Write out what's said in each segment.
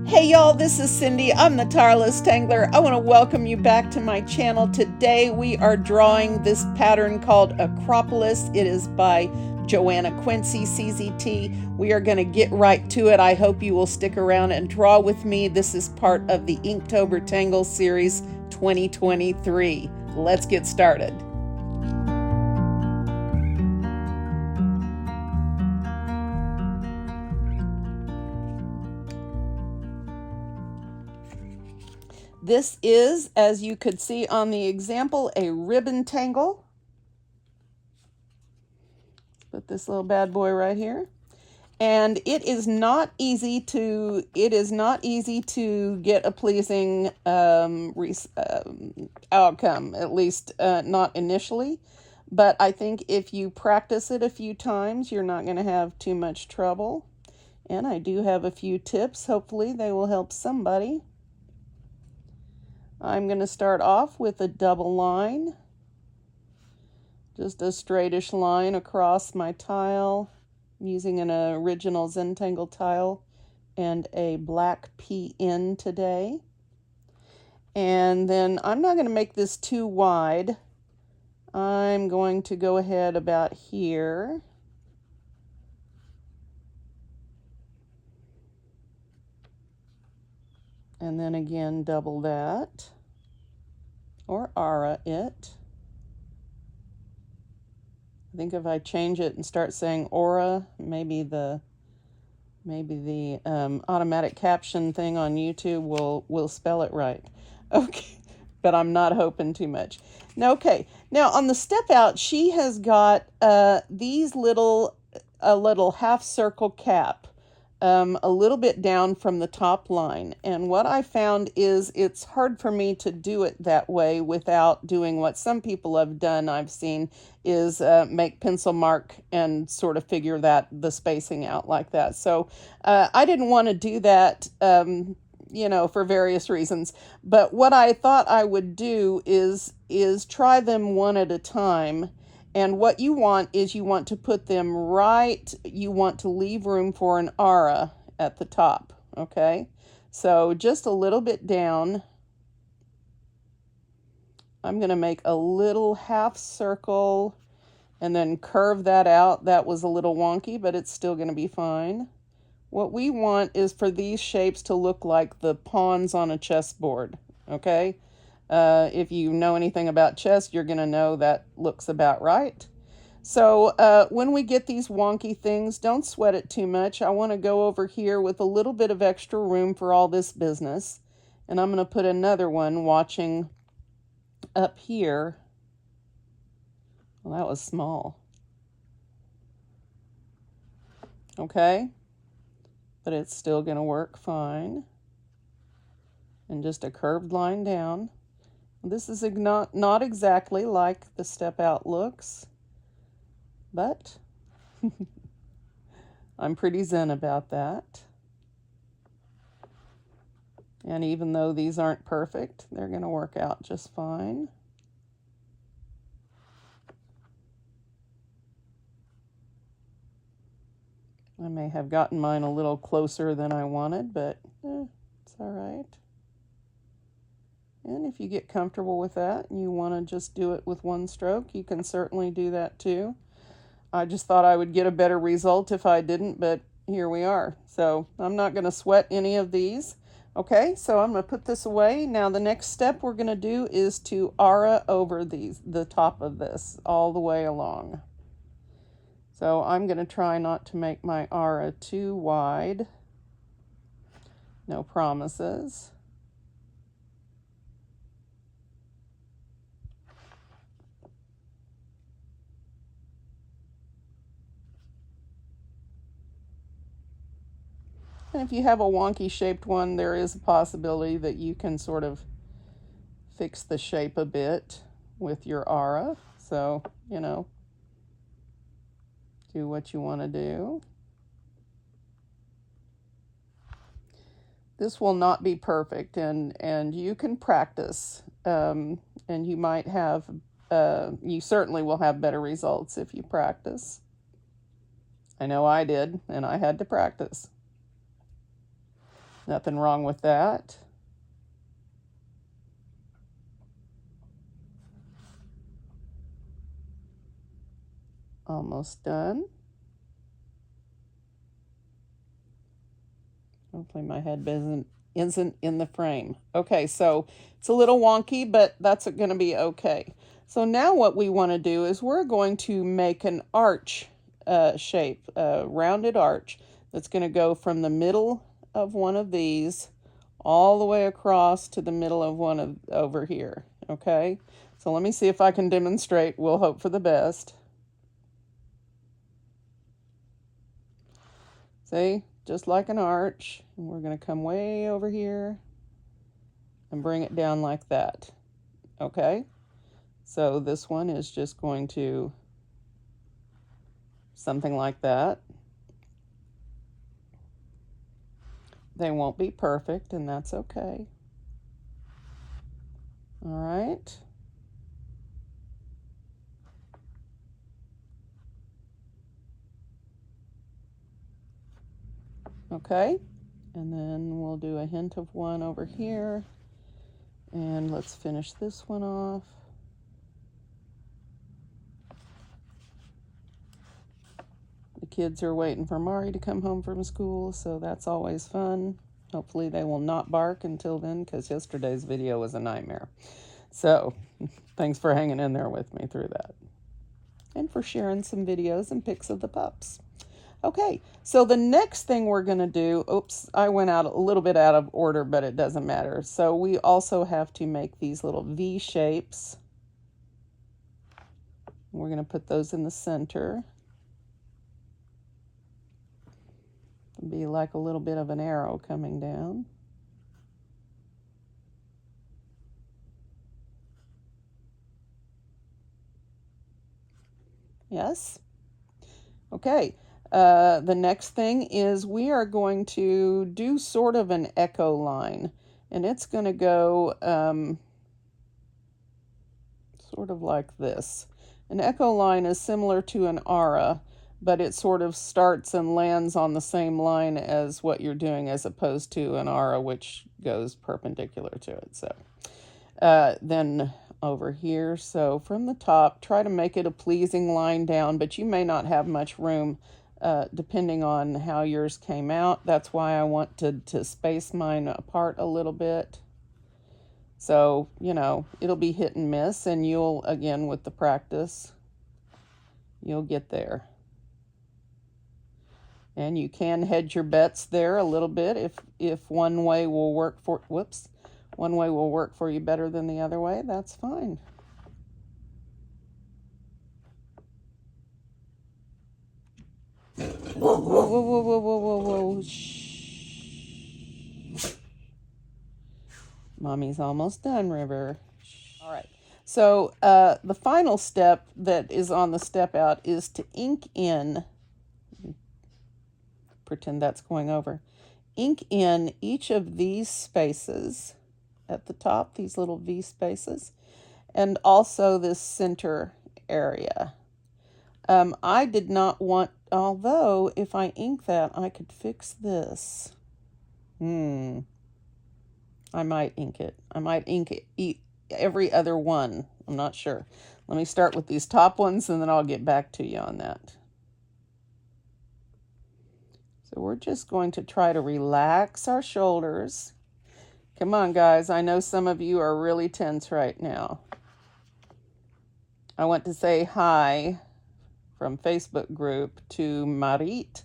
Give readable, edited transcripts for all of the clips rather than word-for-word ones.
Hey y'all, this is Cyndee. I'm the Tireless Tangler. I want to welcome you back to my channel. Today we are drawing this pattern called Acropolis. It is by Joanna, Quincy, CZT. We are going to get right to it. I hope you will stick around and draw with me. This is part of the Inktober Tangles series 2023. Let's get started. This is, as you could see on the example, a ribbon tangle. Put this little bad boy right here. And it is not easy to get a pleasing outcome, at least not initially. But I think if you practice it a few times, you're not going to have too much trouble. And I do have a few tips. Hopefully they will help somebody. I'm going to start off with a double line. Just a straightish line across my tile. I'm using an original Zentangle tile and a black PN today. And then I'm not going to make this too wide. I'm going to go ahead about here. And then again, double that. Or aura it. I think if I change it and start saying aura, maybe the automatic caption thing on YouTube will spell it right. Okay, but I'm not hoping too much. Now, okay, now on the step out, she has got these a little half circle cap, a little bit down from the top line. And what I found is it's hard for me to do it that way without doing what some people have done, I've seen, is make pencil mark and sort of figure the spacing out like that. So I didn't want to do that, for various reasons. But what I thought I would do is try them one at a time. And what you want is you want to put them you want to leave room for an aura at the top, okay? So just a little bit down. I'm going to make a little half circle and then curve that out. That was a little wonky, but it's still going to be fine. What we want is for these shapes to look like the pawns on a chessboard, okay? If you know anything about chess, you're going to know that looks about right. So when we get these wonky things, don't sweat it too much. I want to go over here with a little bit of extra room for all this business. And I'm going to put another one watching up here. Well, that was small. Okay. But it's still going to work fine. And just a curved line down. This is not exactly like the step out looks, but I'm pretty zen about that. And even though these aren't perfect, they're going to work out just fine. I may have gotten mine a little closer than I wanted, but it's all right. And if you get comfortable with that and you want to just do it with one stroke, you can certainly do that too. I just thought I would get a better result if I didn't, but here we are. So I'm not going to sweat any of these. Okay, so I'm going to put this away. Now the next step we're going to do is to aura over the top of this all the way along. So I'm going to try not to make my aura too wide. No promises. And if you have a wonky shaped one, there is a possibility that you can sort of fix the shape a bit with your aura. So, do what you want to do. This will not be perfect, and you can practice, and you might have, you certainly will have better results if you practice. I know I did, and I had to practice. Nothing wrong with that. Almost done. Hopefully my head isn't in the frame. Okay, so it's a little wonky, but that's going to be okay. So now what we want to do is we're going to make an arch shape, a rounded arch that's going to go from the middle of one of these all the way across to the middle of one of over here. Okay, so let me see if I can demonstrate. We'll hope for the best. See, just like an arch. And we're going to come way over here and bring it down like that. Okay, so this one is just going to something like that. They won't be perfect, and that's okay. All right. Okay, and then we'll do a hint of one over here. And let's finish this one off. The kids are waiting for Mari to come home from school, so that's always fun. Hopefully they will not bark until then, because yesterday's video was a nightmare. So thanks for hanging in there with me through that. And for sharing some videos and pics of the pups. Okay, so the next thing we're going to do, oops, I went out a little bit out of order, but it doesn't matter. So we also have to make these little V shapes. We're going to put those in the center. It'll be like a little bit of an arrow coming down. Yes? Okay. The next thing is we are going to do sort of an echo line, and it's going to go sort of like this. An echo line is similar to an aura, but it sort of starts and lands on the same line as what you're doing, as opposed to an aura, which goes perpendicular to it. So then over here, so from the top, try to make it a pleasing line down, but you may not have much room depending on how yours came out. That's why I want to space mine apart a little bit. So, you know, it'll be hit and miss, and you'll, again, with the practice, you'll get there. And you can hedge your bets there a little bit if one way will work for, one way will work for you better than the other way, that's fine. Whoa, whoa, whoa, whoa, whoa, whoa, whoa. Shh. Mommy's almost done, River. All right. So the final step that is on the step out is to ink in. Pretend that's going over. Ink in each of these spaces at the top, these little V spaces, and also this center area. I did not want, although if I ink that, I could fix this. I might ink it. I might ink it every other one. I'm not sure. Let me start with these top ones, and then I'll get back to you on that. So we're just going to try to relax our shoulders. Come on, guys. I know some of you are really tense right now. I want to say hi from Facebook group to Marit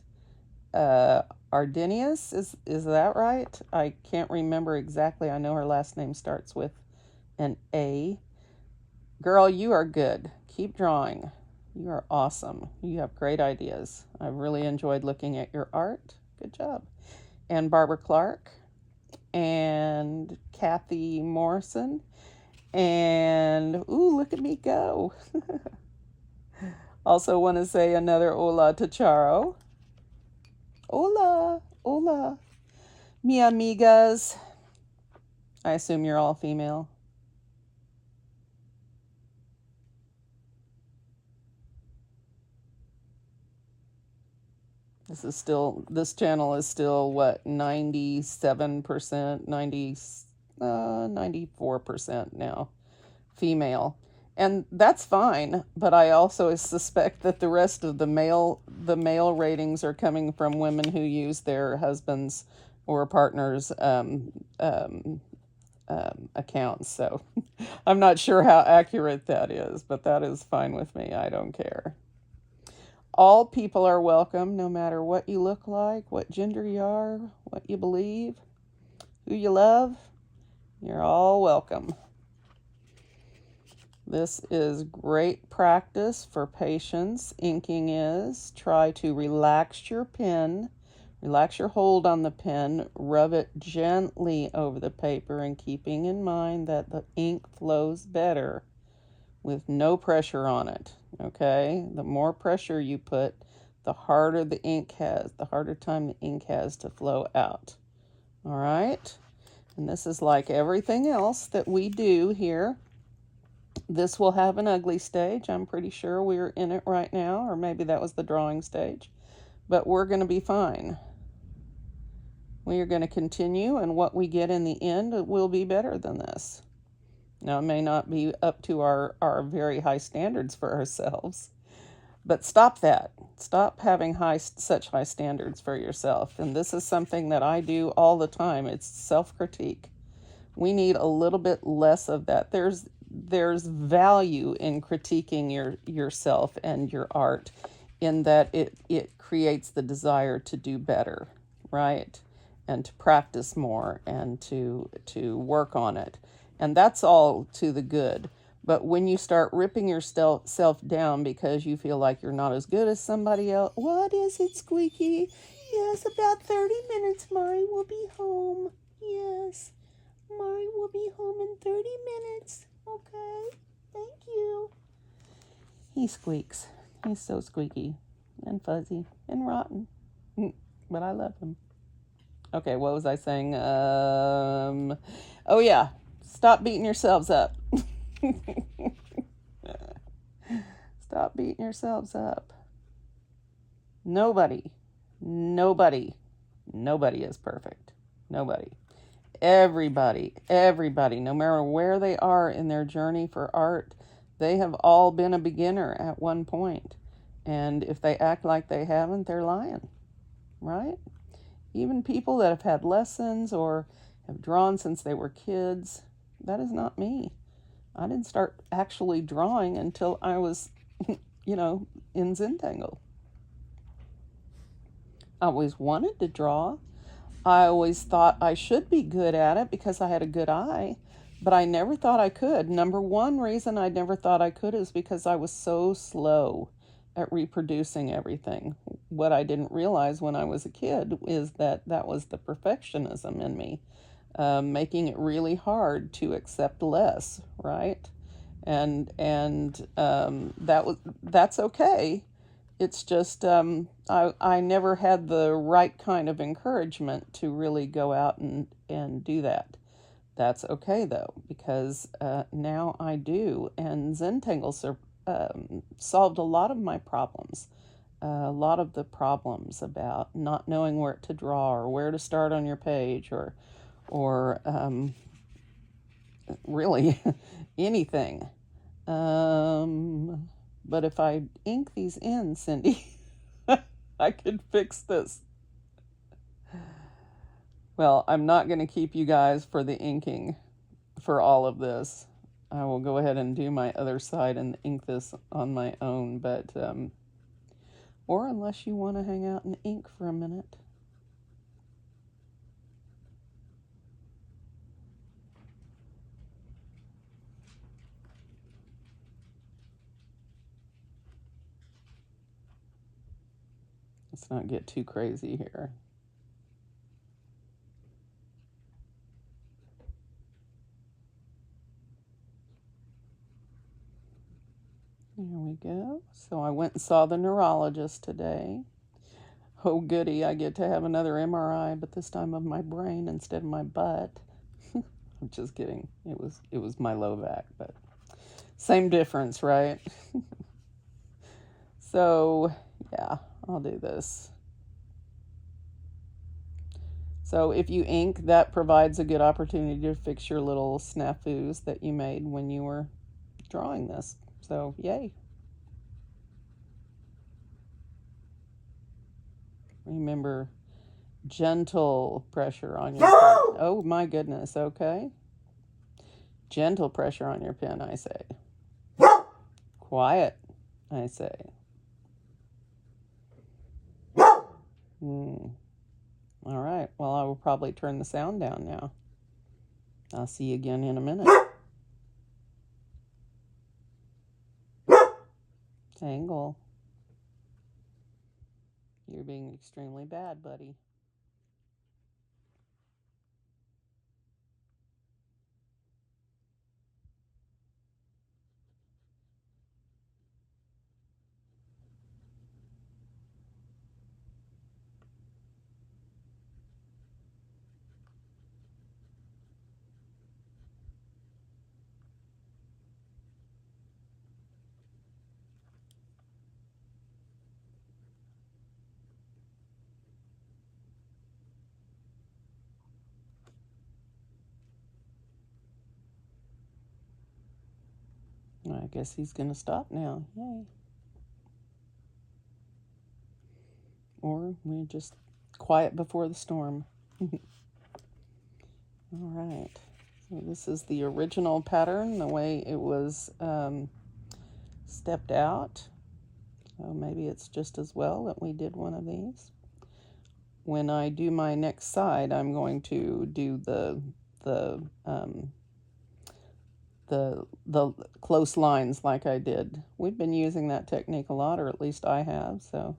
Ardenius. Is that right? I can't remember exactly. I know her last name starts with an A. Girl, you are good. Keep drawing. You are awesome. You have great ideas. I've really enjoyed looking at your art. Good job. And Barbara Clark and Kathy Morrison. And, ooh, look at me go. Also want to say another hola to Charo. Hola, hola. Mi amigas. I assume you're all female. This channel is still, what, 97%, 94% now female. And that's fine, but I also suspect that the rest of the male ratings are coming from women who use their husbands or partners' accounts. So I'm not sure how accurate that is, but that is fine with me. I don't care. All people are welcome, no matter what you look like, what gender you are, what you believe, who you love. You're all welcome. This is great practice for patience. Inking is, try to relax your pen, relax your hold on the pen, rub it gently over the paper, and keeping in mind that the ink flows better with no pressure on it, okay? The more pressure you put, the harder the ink has, the harder time the ink has to flow out, all right? And this is like everything else that we do here. This will have an ugly stage. I'm pretty sure we're in it right now, or maybe that was the drawing stage, but we're going to be fine. We are going to continue, and what we get in the end will be better than this. Now, it may not be up to our very high standards for ourselves, but stop that. Stop having such high standards for yourself. And this is something that I do all the time. It's self-critique. We need a little bit less of that. There's value in critiquing yourself and your art, in that it creates the desire to do better, right? And to practice more and to work on it. And that's all to the good. But when you start ripping yourself down because you feel like you're not as good as somebody else, what is it, Squeaky? Yes, about 30 minutes, Mari will be home. Yes, Mari will be home in 30 minutes. Okay, thank you. He squeaks. He's so squeaky and fuzzy and rotten. But I love him. Okay, what was I saying? Oh yeah, stop beating yourselves up. Stop beating yourselves up. Nobody is perfect. Nobody. Everybody, no matter where they are in their journey for art, they have all been a beginner at one point. And if they act like they haven't, they're lying, right? Even people that have had lessons or have drawn since they were kids, that is not me. I didn't start actually drawing until I was, in Zentangle. I always wanted to draw. I always thought I should be good at it because I had a good eye, but I never thought I could. Number one reason I never thought I could is because I was so slow at reproducing everything. What I didn't realize when I was a kid is that was the perfectionism in me, making it really hard to accept less, right? And that's okay. It's just I never had the right kind of encouragement to really go out and do that. That's okay though, because now I do, and Zentangle solved a lot of my problems. A lot of the problems about not knowing where to draw or where to start on your page or really anything. But if I ink these in, Cyndee, I could fix this. Well, I'm not going to keep you guys for the inking for all of this. I will go ahead and do my other side and ink this on my own, but or unless you want to hang out and ink for a minute. Let's not get too crazy here. There we go. So I went and saw the neurologist today. Oh goody, I get to have another MRI, but this time of my brain instead of my butt. I'm just kidding. It was my low back, but same difference, right? So yeah, I'll do this. So if you ink, that provides a good opportunity to fix your little snafus that you made when you were drawing this. So yay. Remember, gentle pressure on your pen. Oh my goodness, okay. Gentle pressure on your pen, I say. Quiet, I say. All right, well, I will probably turn the sound down now. I'll see you again in a minute. Tangle. You're being extremely bad, buddy. I guess he's going to stop now. Yay. Or we're just quiet before the storm. All right. So this is the original pattern, the way it was stepped out. So maybe it's just as well that we did one of these. When I do my next side, I'm going to do the close lines like I did. We've been using that technique a lot, or at least I have, so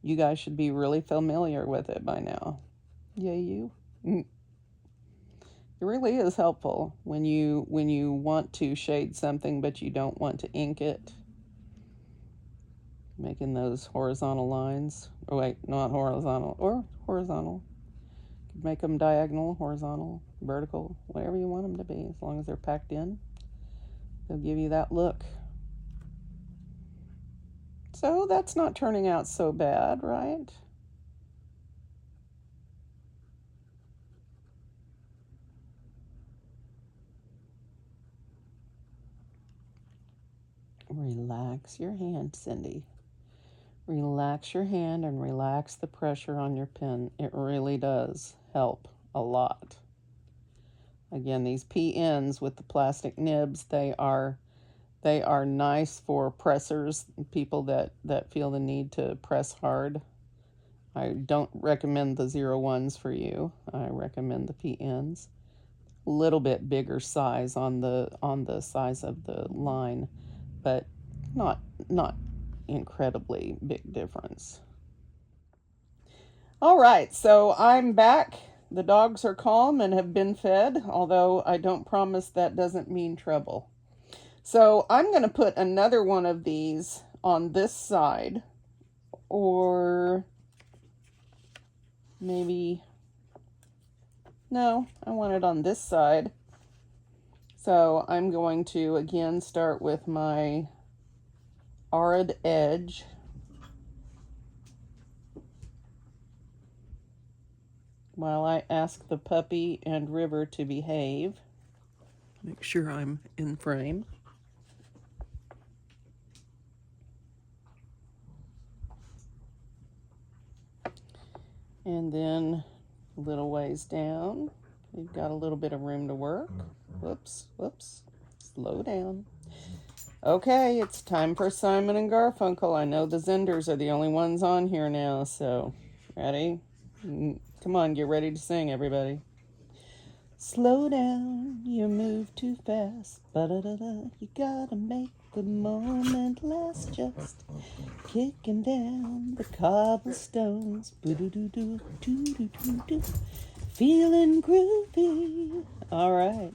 you guys should be really familiar with it by now. Yay, you. It really is helpful when you want to shade something but you don't want to ink it. Making those horizontal lines. Oh wait, not horizontal, or horizontal. You could make them diagonal, horizontal, vertical, whatever you want them to be, as long as they're packed in. They'll give you that look. So that's not turning out so bad, right? Relax your hand, Cyndee. Relax your hand and relax the pressure on your pen. It really does help a lot. Again, these PNs with the plastic nibs, they are nice for pressers, people that feel the need to press hard. I don't recommend the 01s for you. I recommend the PNs. A little bit bigger size on the size of the line, but not incredibly big difference. All right, so I'm back. The dogs are calm and have been fed, although I don't promise that doesn't mean trouble. So I'm going to put another one of these on this side, or maybe, no, I want it on this side. So I'm going to again start with my arid edge. While I ask the puppy and River to behave. Make sure I'm in frame. And then a little ways down, we've got a little bit of room to work. Whoops, whoops, slow down. Okay, it's time for Simon and Garfunkel. I know the Zenders are the only ones on here now, so ready? Come on, get ready to sing, everybody. Slow down, you move too fast. Ba-da-da-da, you gotta make the moment last. Just kicking down the cobblestones. Boo-doo-doo-doo, doo-doo-doo-doo. Feeling groovy. All right.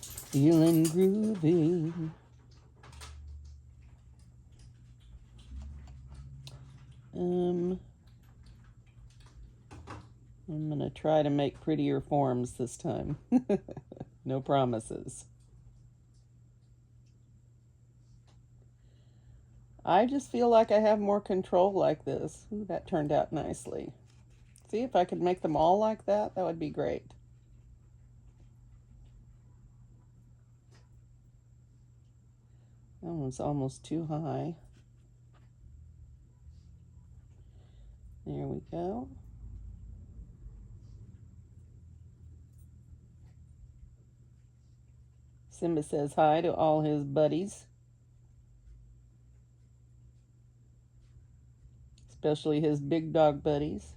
Feeling groovy. I'm going to try to make prettier forms this time. No promises. I just feel like I have more control like this. Ooh, that turned out nicely. See if I could make them all like that. That would be great. That one's almost too high. There we go. Simba says hi to all his buddies, especially his big dog buddies.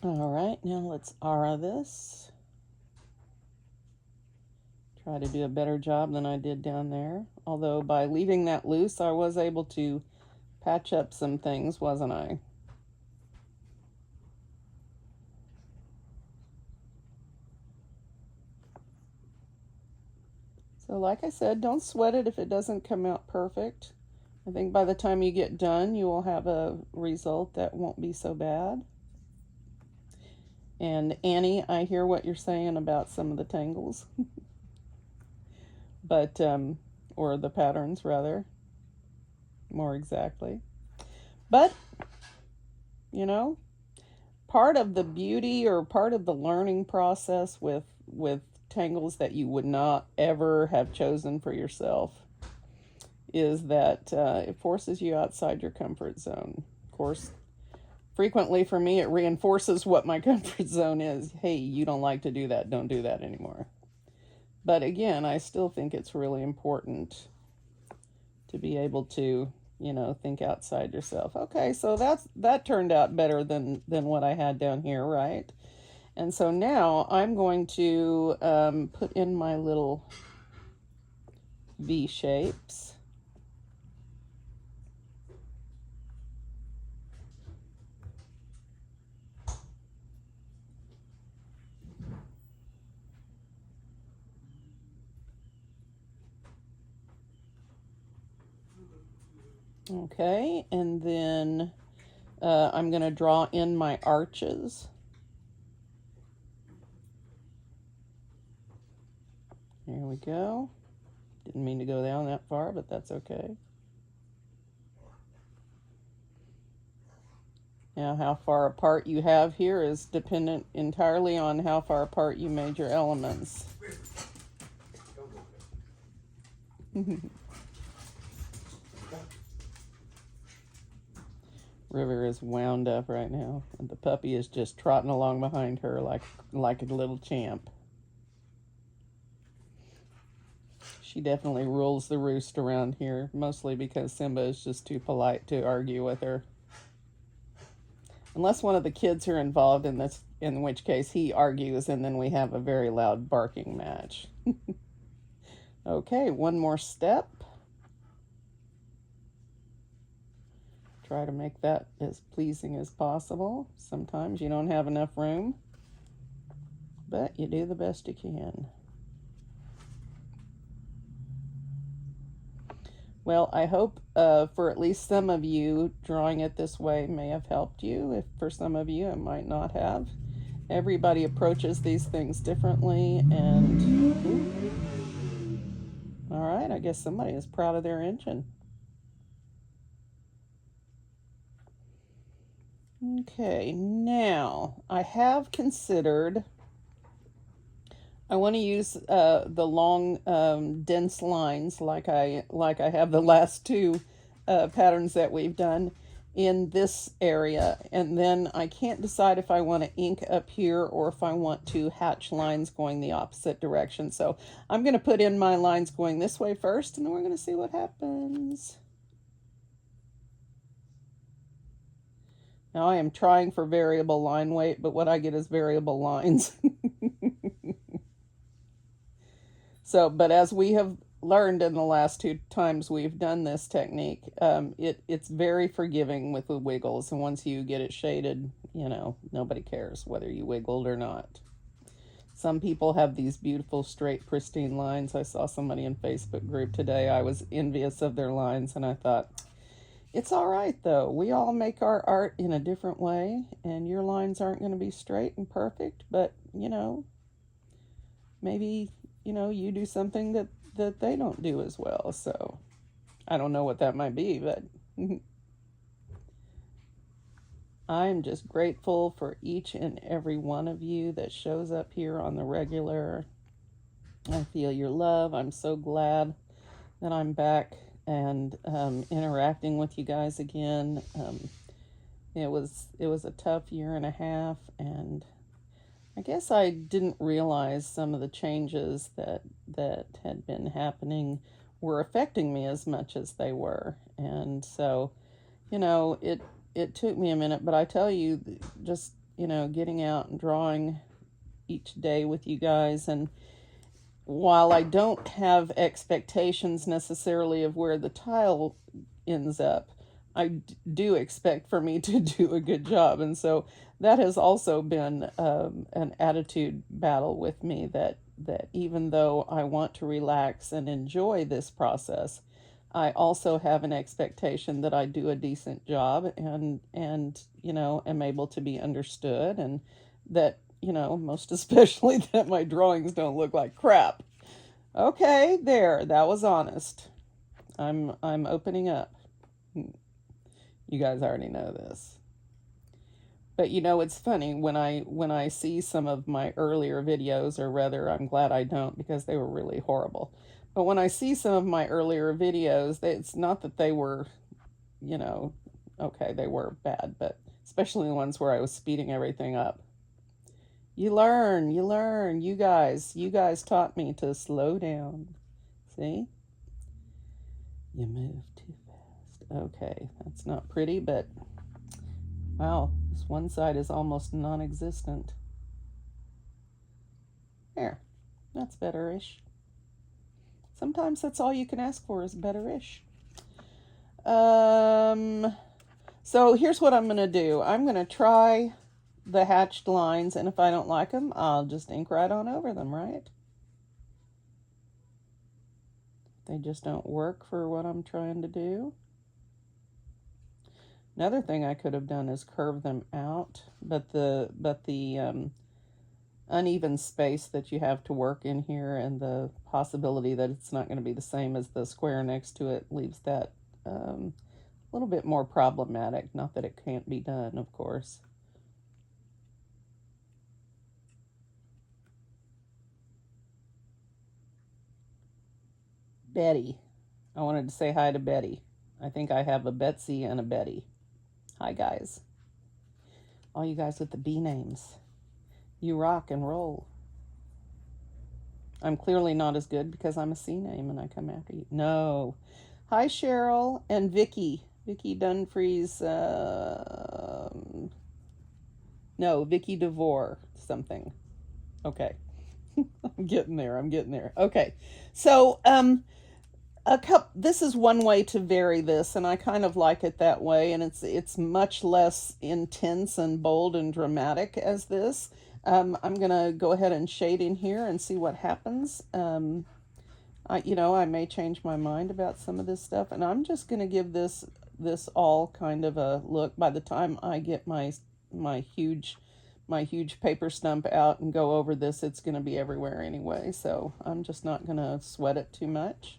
All right, now let's aura this. Try to do a better job than I did down there. Although by leaving that loose, I was able to patch up some things, wasn't I? So like I said, don't sweat it if it doesn't come out perfect. I think by the time you get done, you will have a result that won't be so bad. And Annie, I hear what you're saying about some of the tangles. But, or the patterns rather, more exactly. But, you know, part of the beauty or part of the learning process with tangles that you would not ever have chosen for yourself is that it forces you outside your comfort zone. Of course, frequently for me, it reinforces what my comfort zone is. Hey, you don't like to do that. Don't do that anymore. But again, I still think it's really important to be able to, you know, think outside yourself. Okay, so that turned out better than what I had down here, right? And so now I'm going to put in my little V shapes. Okay, and then I'm going to draw in my arches. There we go. Didn't mean to go down that far, but that's okay. Now, how far apart you have here is dependent entirely on how far apart you made your elements. River is wound up right now, and the puppy is just trotting along behind her like a little champ. She definitely rules the roost around here, mostly because Simba is just too polite to argue with her. Unless one of the kids are involved in this, in which case he argues, and then we have a very loud barking match. Okay, one more step. Try to make that as pleasing as possible. Sometimes you don't have enough room, but you do the best you can. Well, I hope for at least some of you, drawing it this way may have helped you. If for some of you, it might not have. Everybody approaches these things differently, and all right, I guess somebody is proud of their engine. Okay, now I have considered, I want to use the long dense lines like I have the last two patterns that we've done in this area, and then I can't decide if I want to ink up here or if I want to hatch lines going the opposite direction. So I'm going to put in my lines going this way first, and then we're going to see what happens. Now I am trying for variable line weight, but what I get is variable lines. So, but as we have learned in the last two times we've done this technique, it's very forgiving with the wiggles. And once you get it shaded, you know, nobody cares whether you wiggled or not. Some people have these beautiful, straight, pristine lines. I saw somebody in Facebook group today. I was envious of their lines, and I thought, it's all right, though. We all make our art in a different way, and your lines aren't going to be straight and perfect, but, you know, maybe, you know, you do something that they don't do as well. So I don't know what that might be, but I'm just grateful for each and every one of you that shows up here on the regular. I feel your love. I'm so glad that I'm back and interacting with you guys again. It was a tough year and a half, and I guess I didn't realize some of the changes that had been happening were affecting me as much as they were. And so, it took me a minute, but I tell you, just, getting out and drawing each day with you guys, and while I don't have expectations necessarily of where the tile ends up, I do expect for me to do a good job. And so that has also been an attitude battle with me, that even though I want to relax and enjoy this process, I also have an expectation that I do a decent job, and am able to be understood, and that, most especially that my drawings don't look like crap. Okay, there, that was honest. I'm opening up. You guys already know this. But it's funny when I see some of my earlier videos, or rather I'm glad I don't, because they were really horrible. But when I see some of my earlier videos, it's not that they were, okay, they were bad, but especially the ones where I was speeding everything up. You learn. You guys taught me to slow down. See? You move too fast. Okay, that's not pretty, but wow, this one side is almost non-existent. There, that's better-ish. Sometimes that's all you can ask for, is better-ish. So here's what I'm going to do. I'm going to try the hatched lines, and if I don't like them, I'll just ink right on over them, right? They just don't work for what I'm trying to do. Another thing I could have done is curve them out, but the uneven space that you have to work in here, and the possibility that it's not going to be the same as the square next to it, leaves that a little bit more problematic. Not that it can't be done, of course. Betty. I wanted to say hi to Betty. I think I have a Betsy and a Betty. Hi, guys. All you guys with the B names. You rock and roll. I'm clearly not as good because I'm a C name and I come after you. No. Hi, Cheryl and Vicky. Vicky Dunfree's, no, Vicky DeVore something. Okay. I'm getting there. Okay. So, this is one way to vary this, and I kind of like it that way, and it's much less intense and bold and dramatic as this. I'm gonna go ahead and shade in here and see what happens. I may change my mind about some of this stuff, and I'm just gonna give this all kind of a look. By the time I get my huge paper stump out and go over this, it's gonna be everywhere anyway, so I'm just not gonna sweat it too much.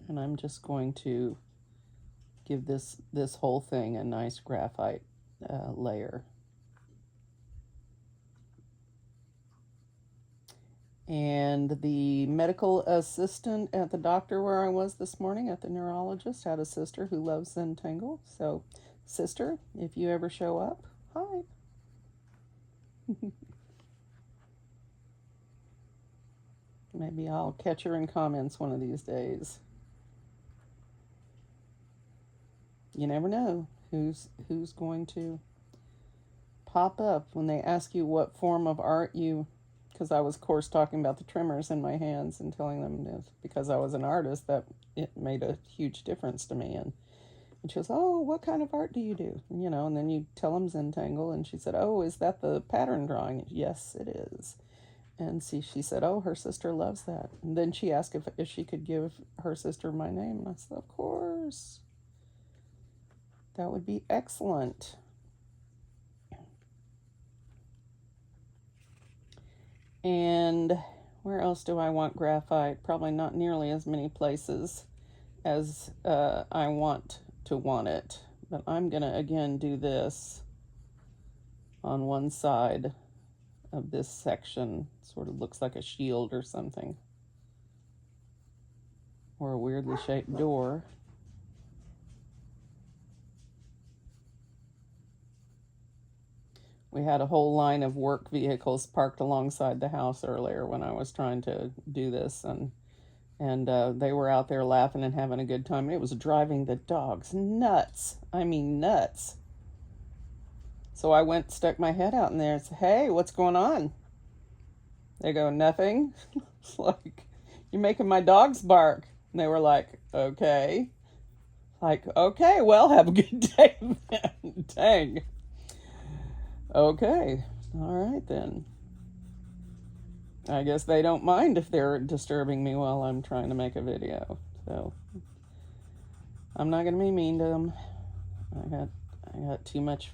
And I'm just going to give this whole thing a nice graphite layer. And the medical assistant at the doctor where I was this morning, at the neurologist, had a sister who loves Zentangle. So, sister, if you ever show up, hi. Maybe I'll catch her in comments one of these days. You never know who's going to pop up when they ask you what form of art you, because I was, of course, talking about the tremors in my hands and telling them that because I was an artist, that it made a huge difference to me. And she goes, oh, what kind of art do you do? And then you tell them Zentangle, and she said, oh, is that the pattern drawing? Yes, it is. And she said, oh, her sister loves that. And then she asked if she could give her sister my name. And I said, of course. That would be excellent. And Where else do I want graphite? Probably not nearly as many places as I want it. But I'm going to, again, do this on one side of this section. Sort of looks like a shield or something. Or a weirdly shaped door. We had a whole line of work vehicles parked alongside the house earlier when I was trying to do this, and they were out there laughing and having a good time. It was driving the dogs nuts. I mean, nuts. So I went, stuck my head out in there and said, "Hey, what's going on?" They go, "Nothing." It's like, "You're making my dogs bark." And they were like, "Okay." Like, "Okay, well, have a good day then." Dang. Okay, all right then. I guess they don't mind if they're disturbing me while I'm trying to make a video. So I'm not gonna be mean to them. I got too much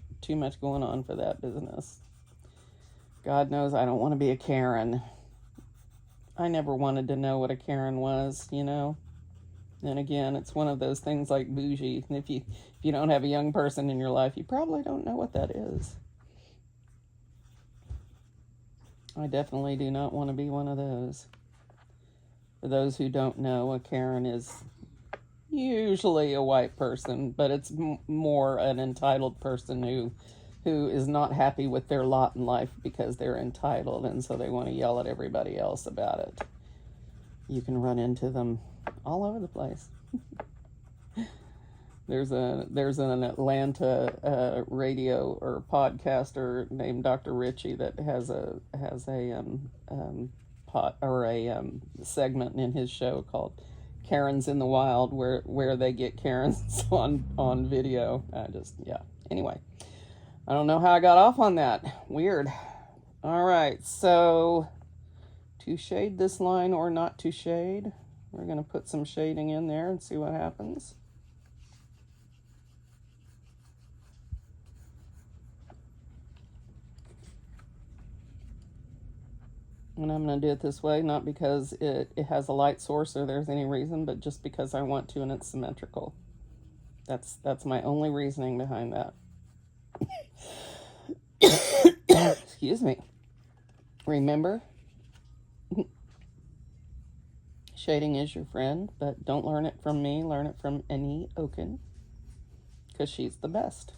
going on for that business. God knows I don't want to be a Karen. I never wanted to know what a Karen was, you know. And again, it's one of those things like bougie. If you don't have a young person in your life, you probably don't know what that is. I definitely do not want to be one of those. For those who don't know, a Karen is usually a white person, but it's more an entitled person who is not happy with their lot in life because they're entitled, and so they want to yell at everybody else about it. You can run into them all over the place. There's an Atlanta radio or podcaster named Dr. Ritchie that has a segment in his show called Karens in the Wild, where they get Karens on video. Anyway, I don't know how I got off on that. Weird. All right, so to shade this line or not to shade, we're going to put some shading in there and see what happens. And I'm going to do it this way, not because it has a light source or there's any reason, but just because I want to and it's symmetrical. That's my only reasoning behind that. Excuse me. Remember, shading is your friend, but don't learn it from me. Learn it from Annie Oken, because she's the best.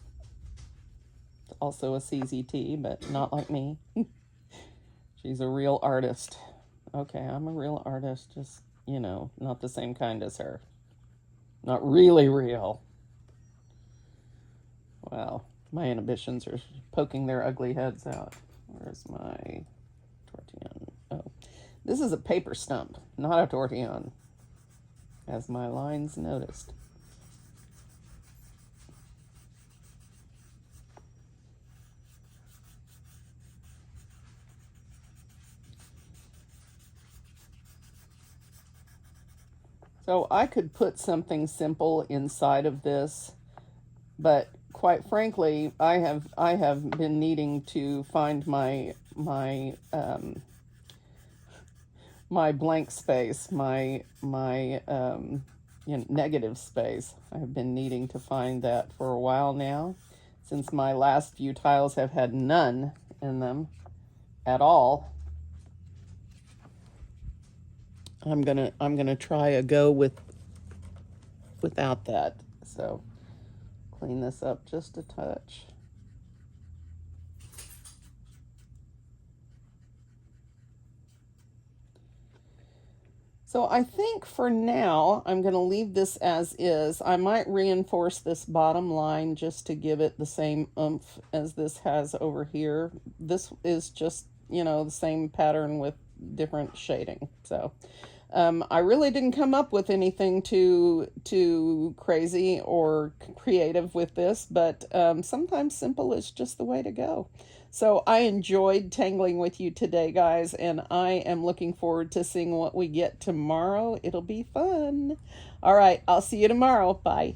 Also a CZT, but not like me. She's a real artist. Okay, I'm a real artist, just, not the same kind as her. Not really real. Wow, my inhibitions are poking their ugly heads out. Where's my tortillon? Oh, this is a paper stump, not a tortillon, as my lines noticed. So I could put something simple inside of this, but quite frankly, I have been needing to find my blank space, my negative space. I have been needing to find that for a while now, since my last few tiles have had none in them at all. I'm gonna try a go without that. So clean this up just a touch. So I think for now I'm going to leave this as is. I might reinforce this bottom line just to give it the same oomph as this has over here. This is just, the same pattern with different shading. So I really didn't come up with anything too crazy or creative with this, but sometimes simple is just the way to go. So I enjoyed tangling with you today, guys, and I am looking forward to seeing what we get tomorrow. It'll be fun. All right, I'll see you tomorrow. Bye.